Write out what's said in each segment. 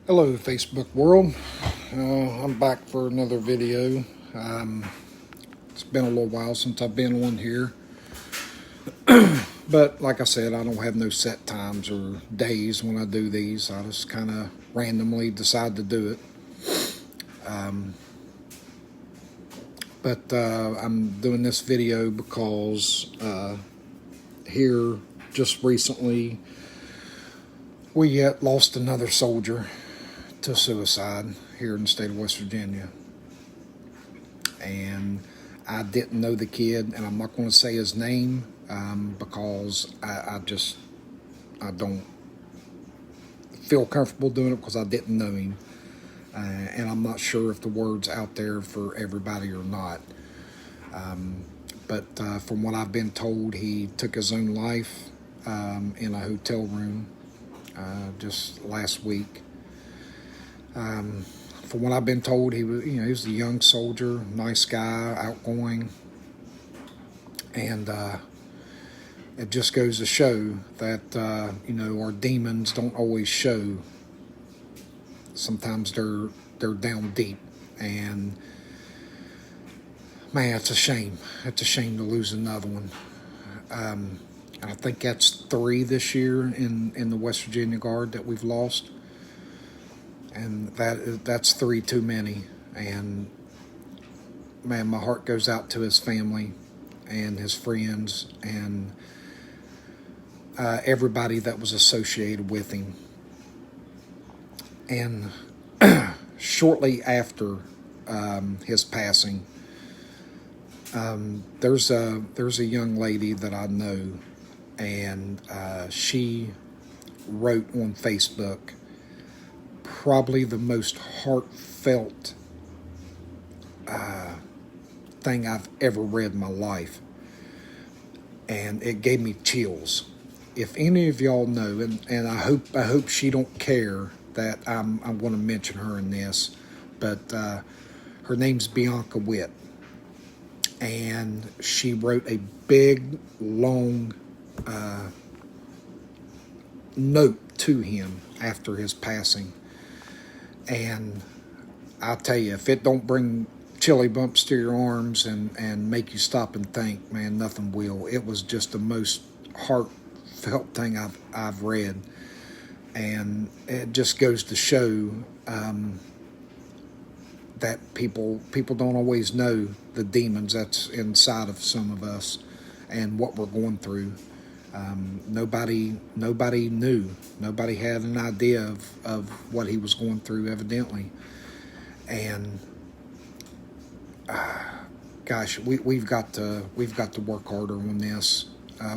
Hello Facebook world, I'm back for another video. It's been a little while since I've been on here, but like I said, I don't have no set times or days when I do these. I just kind of randomly decide to do it. But I'm doing this video because here just recently we lost another soldier to suicide here in the state of West Virginia. And I didn't know the kid, and I'm not going to say his name because I don't feel comfortable doing it because I didn't know him. And I'm not sure if the word's out there for everybody or not. But from what I've been told, he took his own life in a hotel room just last week. From what I've been told, he was a young soldier, nice guy, outgoing, and it just goes to show that our demons don't always show. Sometimes they're down deep, and man, it's a shame. It's a shame to lose another one. I think that's 3 this year in the West Virginia Guard that we've lost. And that's 3 too many. And man, my heart goes out to his family and his friends and everybody that was associated with him. And shortly after his passing, there's a young lady that I know, and she wrote on Facebook probably the most heartfelt thing I've ever read in my life, and it gave me chills. If any of y'all know, and I hope she don't care that I'm going to mention her in this, but her name's Bianca Witt, and she wrote a big long note to him after his passing. And I'll tell you, if it don't bring chilly bumps to your arms and make you stop and think, man, nothing will. It was just the most heartfelt thing I've read. And it just goes to show that people don't always know the demons that's inside of some of us and what we're going through. Nobody knew. Nobody had an idea of what he was going through, evidently. And gosh, we've got to work harder on this.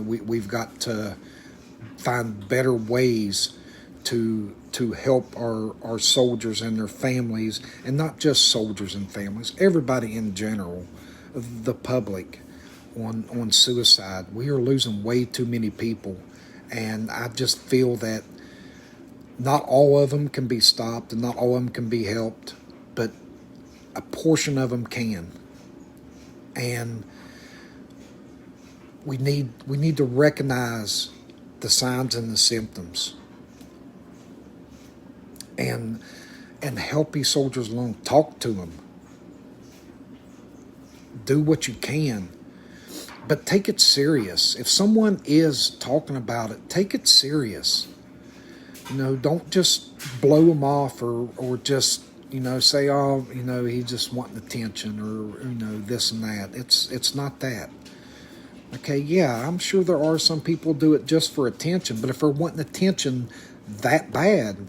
We've got to find better ways to help our soldiers and their families, and not just soldiers and families, everybody in general, the public. On suicide. We are losing way too many people, and I just feel that not all of them can be stopped and not all of them can be helped, but a portion of them can. And we need to recognize the signs and the symptoms and help these soldiers along. Talk to them. Do what you can. But take it serious. If someone is talking about it, take it serious. Don't just blow them off or just, say, oh, he's just wanting attention or, this and that. It's not that. Okay, yeah, I'm sure there are some people do it just for attention, but if they're wanting attention that bad,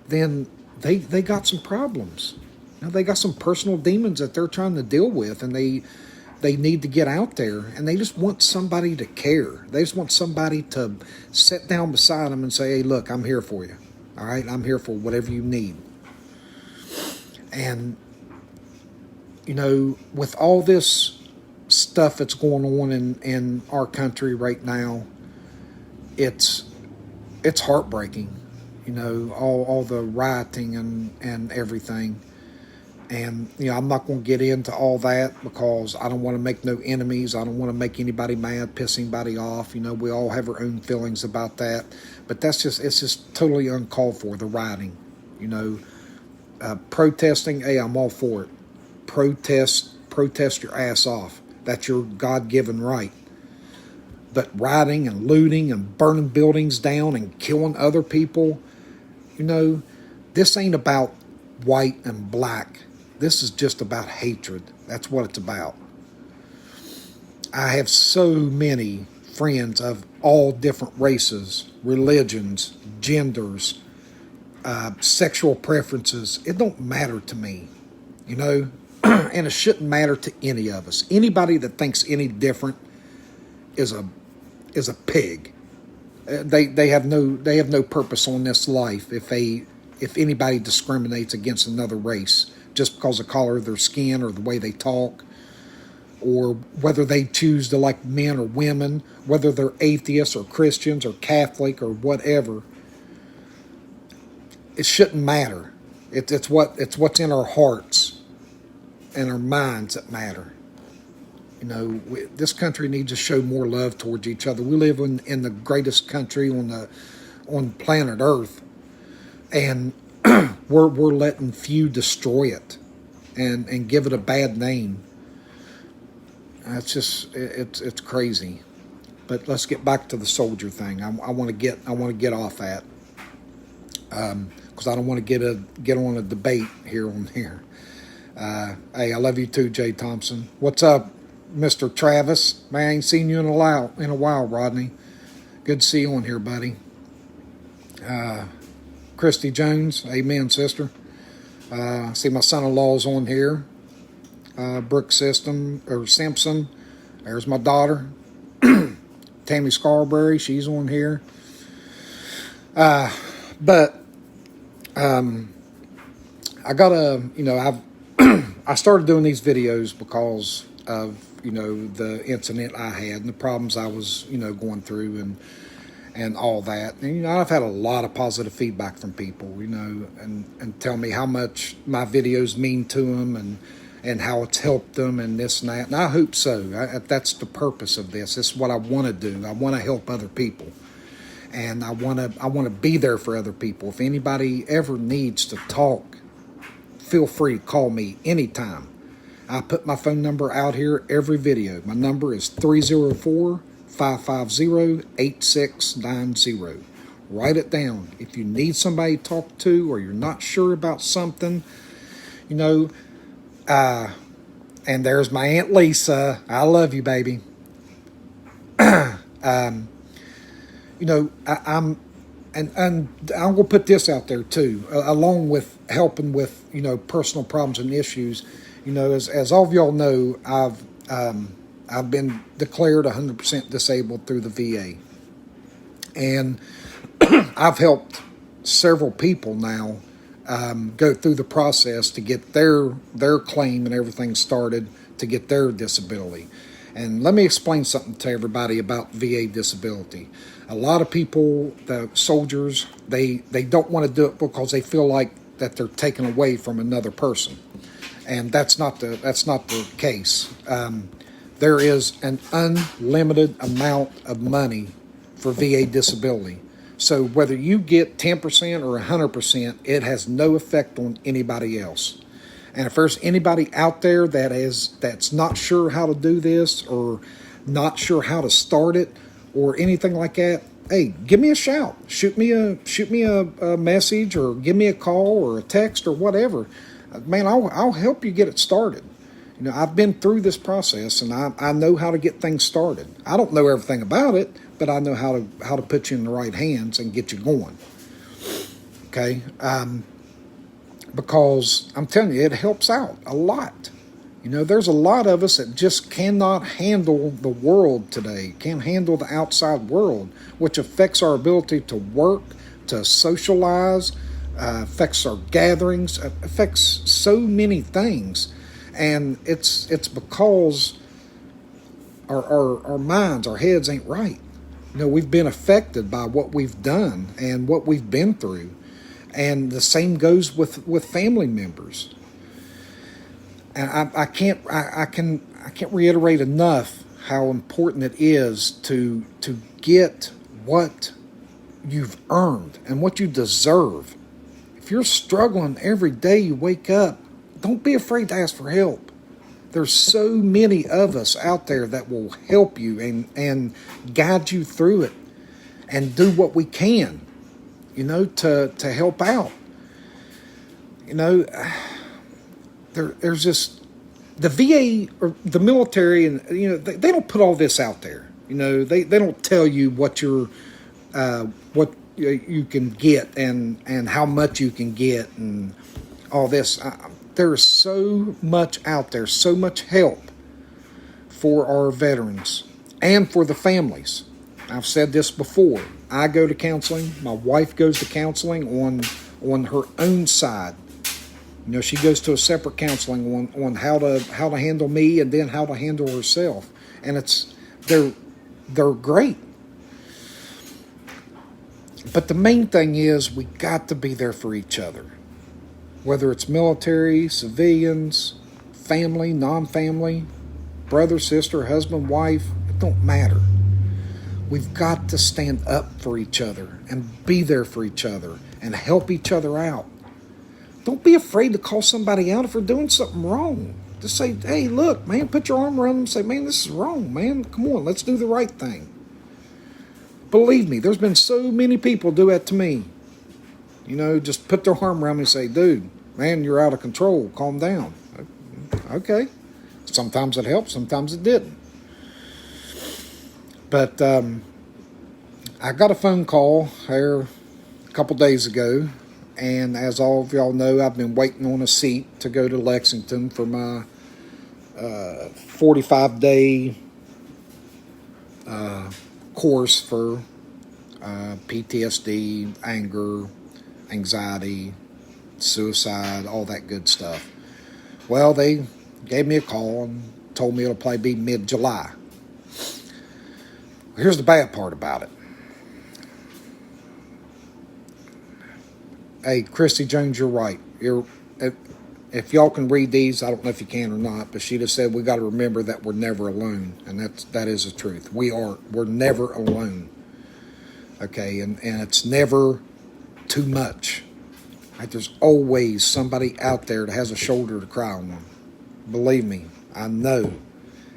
then they got some problems. They got some personal demons that they're trying to deal with, and they need to get out there, and they just want somebody to care. They just want somebody to sit down beside them and say, hey, look, I'm here for you. All right, I'm here for whatever you need. And, with all this stuff that's going on in our country right now, it's heartbreaking. All the rioting and everything. And, I'm not going to get into all that because I don't want to make no enemies. I don't want to make anybody mad, piss anybody off. We all have our own feelings about that. But it's just totally uncalled for, the rioting. You know, protesting, hey, I'm all for it. Protest your ass off. That's your God-given right. But rioting and looting and burning buildings down and killing other people, you know, this ain't about white and black. This is just about hatred. That's what it's about. I have so many friends of all different races, religions, genders, sexual preferences. It don't matter to me, you know, and it shouldn't matter to any of us. Anybody that thinks any different is a pig. They have no purpose on this life if anybody discriminates against another race just because of the color of their skin or the way they talk, or whether they choose to like men or women, whether they're atheists or Christians or Catholic or whatever. It shouldn't matter. It's what's in our hearts and our minds that matter. You know, this country needs to show more love towards each other. We live in the greatest country on planet Earth, and we're letting few destroy it and give it a bad name. It's crazy. But let's get back to the soldier thing. I want to get off that because I don't want to get on a debate here on here. Hey, I love you too, Jay Thompson. What's up, Mr. Travis? Man, I ain't seen you in a while, Rodney. Good to see you on here, buddy. Christy Jones, amen, sister. See my son-in-law's on here. Brooke Simpson. There's my daughter. Tammy Scarberry, she's on here. But I gotta, I started doing these videos because of, the incident I had and the problems I was, going through and all that. And, I've had a lot of positive feedback from people, and tell me how much my videos mean to them and how it's helped them and this and that. And I hope so. That's the purpose of this. This is what I want to do. I want to help other people. And I want to be there for other people. If anybody ever needs to talk, feel free to call me anytime. I put my phone number out here every video. My number is 304-550-8690. Write it down. If you need somebody to talk to or you're not sure about something, and there's my Aunt Lisa. I love you, baby. I'm going to put this out there too, along with helping with, personal problems and issues. As all of y'all know, I've been declared 100% disabled through the VA. And I've helped several people now go through the process to get their claim and everything started to get their disability. And let me explain something to everybody about VA disability. A lot of people, the soldiers, they don't want to do it because they feel like that they're taken away from another person. And that's not the case. There is an unlimited amount of money for VA disability. So whether you get 10% or 100%, it has no effect on anybody else. And if there's anybody out there that's not sure how to do this or not sure how to start it or anything like that, hey, give me a shout. Shoot me a message or give me a call or a text or whatever. Man, I'll help you get it started. I've been through this process and I know how to get things started. I don't know everything about it, but I know how to put you in the right hands and get you going. Okay? Because I'm telling you, it helps out a lot. There's a lot of us that just cannot handle the world today, can't handle the outside world, which affects our ability to work, to socialize, affects our gatherings, affects so many things. And it's because our minds, our heads ain't right. We've been affected by what we've done and what we've been through. And the same goes with family members. And I can't reiterate enough how important it is to get what you've earned and what you deserve. If you're struggling every day you wake up, don't be afraid to ask for help. There's so many of us out there that will help you and guide you through it and do what we can, to help out. There's just the VA or the military, and they don't put all this out there. They don't tell you what what you can get and how much you can get and all this. There is so much out there, so much help for our veterans and for the families. I've said this before. I go to counseling. My wife goes to counseling on her own side. She goes to a separate counseling on how to handle me and then how to handle herself. And they're great. But the main thing is we got to be there for each other. Whether it's military, civilians, family, non-family, brother, sister, husband, wife, it don't matter. We've got to stand up for each other and be there for each other and help each other out. Don't be afraid to call somebody out if they're doing something wrong. Just say, hey, look, man, put your arm around them and say, man, this is wrong, man. Come on, let's do the right thing. Believe me, there's been so many people do that to me. Just put their arm around me and say, dude, man, you're out of control. Calm down. Okay. Sometimes it helped, sometimes it didn't. But I got a phone call here a couple days ago, and as all of y'all know, I've been waiting on a seat to go to Lexington for my 45-day course for PTSD, anger, anxiety, suicide, all that good stuff. Well, they gave me a call and told me it'll probably be mid-July. Here's the bad part about it. Hey, Christy Jones, you're right. If y'all can read these, I don't know if you can or not, but she just said we got to remember that we're never alone, and that is the truth. We're never alone. Okay, and it's never too much. Like, there's always somebody out there that has a shoulder to cry on. Believe me, I know,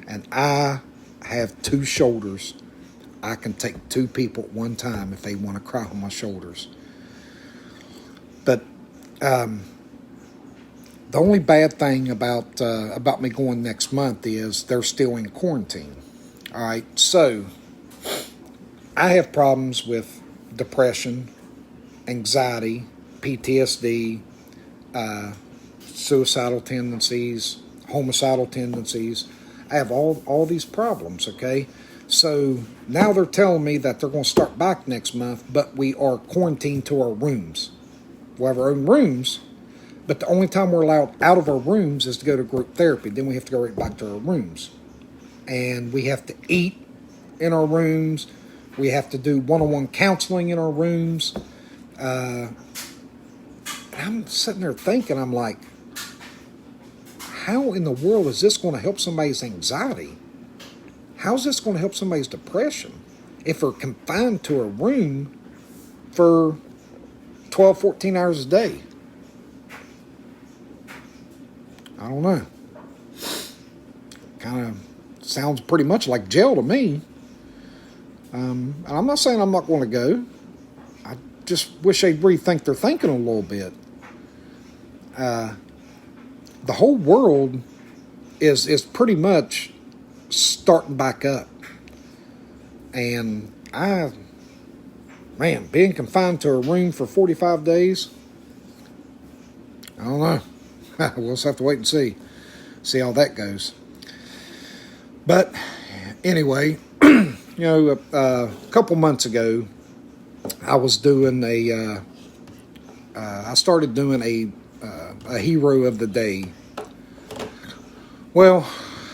and I have two shoulders. I can take two people at one time if they want to cry on my shoulders. But the only bad thing about me going next month is they're still in quarantine. All right, so I have problems with depression, anxiety, PTSD, suicidal tendencies, homicidal tendencies. I have all these problems, okay? So now they're telling me that they're going to start back next month, but we are quarantined to our rooms. We'll have our own rooms, but the only time we're allowed out of our rooms is to go to group therapy. Then we have to go right back to our rooms. And we have to eat in our rooms. We have to do one-on-one counseling in our rooms. I'm sitting there thinking, I'm like, how in the world is this going to help somebody's anxiety? How's this going to help somebody's depression if they're confined to a room for 12, 14 hours a day? I don't know. Kind of sounds pretty much like jail to me. And I'm not saying I'm not going to go. I just wish they'd rethink their thinking a little bit. The whole world is pretty much starting back up. And being confined to a room for 45 days, I don't know. We'll just have to wait and see how that goes. But anyway, a couple months ago, I was doing I started doing a hero of the day. Well,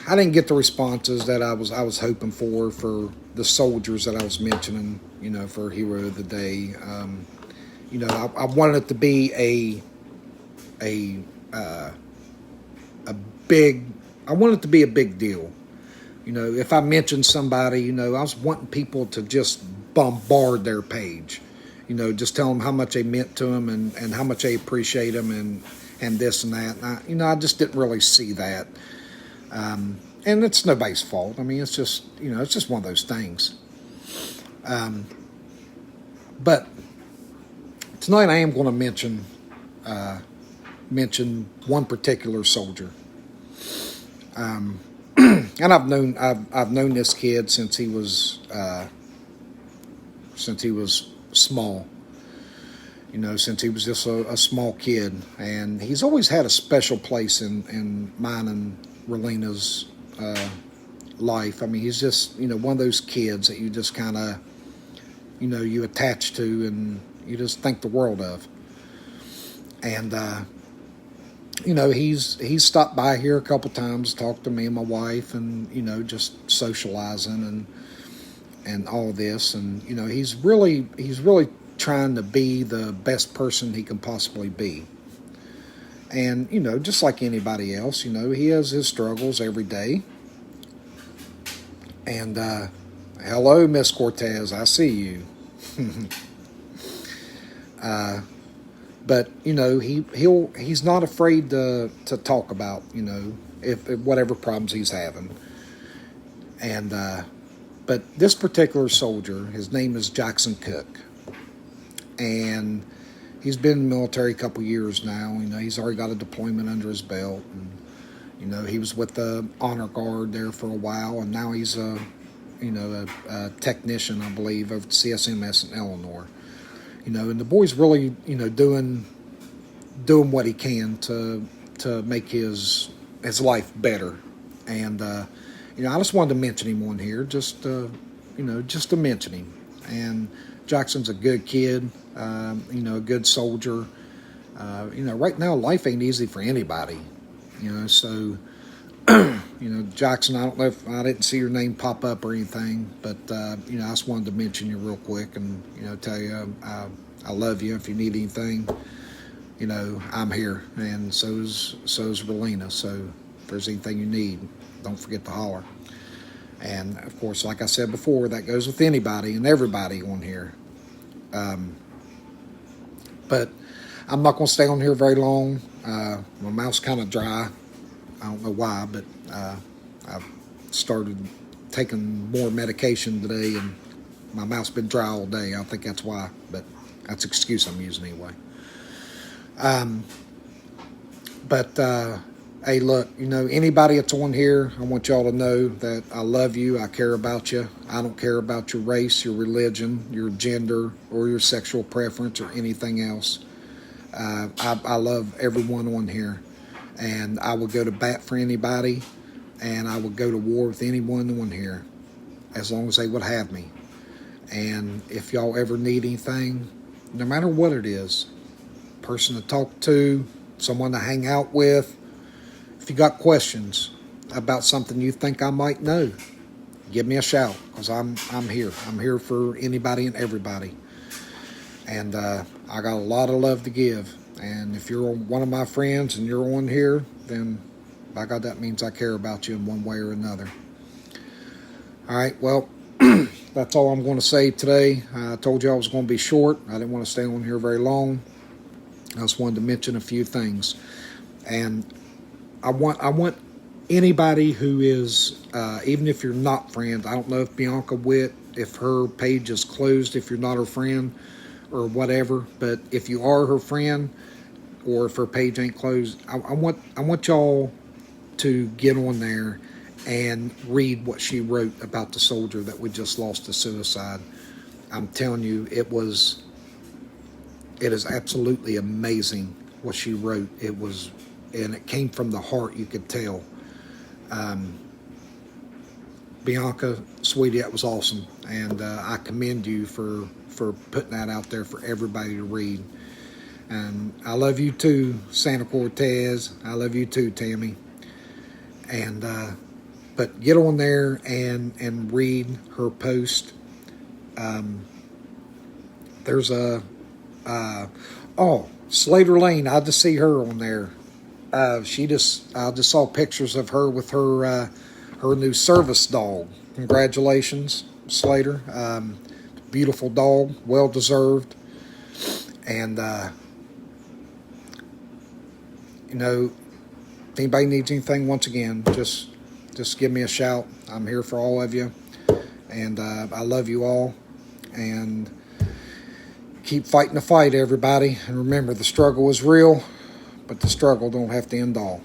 I didn't get the responses that I was hoping for the soldiers that I was mentioning, for hero of the day. I wanted it to be I want it to be a big deal. If I mentioned somebody, I was wanting people to just bombard their page just tell them how much they meant to them and how much they appreciate them and this and that. And I just didn't really see that. And it's nobody's fault. I mean, it's just one of those things. But tonight I am going to mention one particular soldier. And I've known this kid since he was small. Since he was just a small kid, and he's always had a special place in mine and Relina's life. I mean, he's just one of those kids that you just kind of you attach to, and you just think the world of. And he's stopped by here a couple times, talked to me and my wife, and just socializing and all this, and he's really trying to be the best person he can possibly be. And just like anybody else, he has his struggles every day. And hello, Miss Cortez, I see you. But he's not afraid to talk about if whatever problems he's having. And but this particular soldier, his name is Jackson Cook, and he's been in the military a couple years now. He's already got a deployment under his belt, and he was with the honor guard there for a while, and now he's a technician, I believe, of CSMS in Eleanor. And the boy's really, doing what he can to make his life better. And I just wanted to mention him on here, just to mention him. And Jackson's a good kid, a good soldier. Right now life ain't easy for anybody. So Jackson, I don't know if I didn't see your name pop up or anything, but I just wanted to mention you real quick and tell you I love you. If you need anything, I'm here, and so is Relina. So if there's anything you need, don't forget to holler. And of course, like I said before, that goes with anybody and everybody on here. But I'm not going to stay on here very long. My mouth's kind of dry. I don't know why, but I've started taking more medication today, and my mouth's been dry all day. I think that's why, but that's an excuse I'm using anyway. Hey, look, anybody that's on here, I want y'all to know that I love you. I care about you. I don't care about your race, your religion, your gender, or your sexual preference, or anything else. I love everyone on here. And I will go to bat for anybody, and I will go to war with anyone on here, as long as they would have me. And if y'all ever need anything, no matter what it is, person to talk to, someone to hang out with, if you got questions about something you think I might know, give me a shout, because I'm here. I'm here for anybody and everybody. And I got a lot of love to give. And if you're one of my friends and you're on here, then by God, that means I care about you in one way or another. All right, well, that's all I'm going to say today. I told you I was going to be short. I didn't want to stay on here very long. I just wanted to mention a few things. And I want anybody who is, even if you're not friends, I don't know if Bianca Witt, if her page is closed, if you're not her friend or whatever, but if you are her friend, or if her page ain't closed, I want y'all to get on there and read what she wrote about the soldier that we just lost to suicide. I'm telling you, it is absolutely amazing what she wrote. And it came from the heart, you could tell. Bianca, sweetie, that was awesome. And I commend you for putting that out there for everybody to read. And I love you too, Santa Cortez. I love you too, Tammy. And but get on there and read her post. There's Slater Lane. I just see her on there. I just saw pictures of her with her new service dog. Congratulations, Slater. Beautiful dog, well deserved. And, you know, if anybody needs anything, once again, just give me a shout. I'm here for all of you. And I love you all. And keep fighting the fight, everybody. And remember, the struggle is real, but the struggle don't have to end all.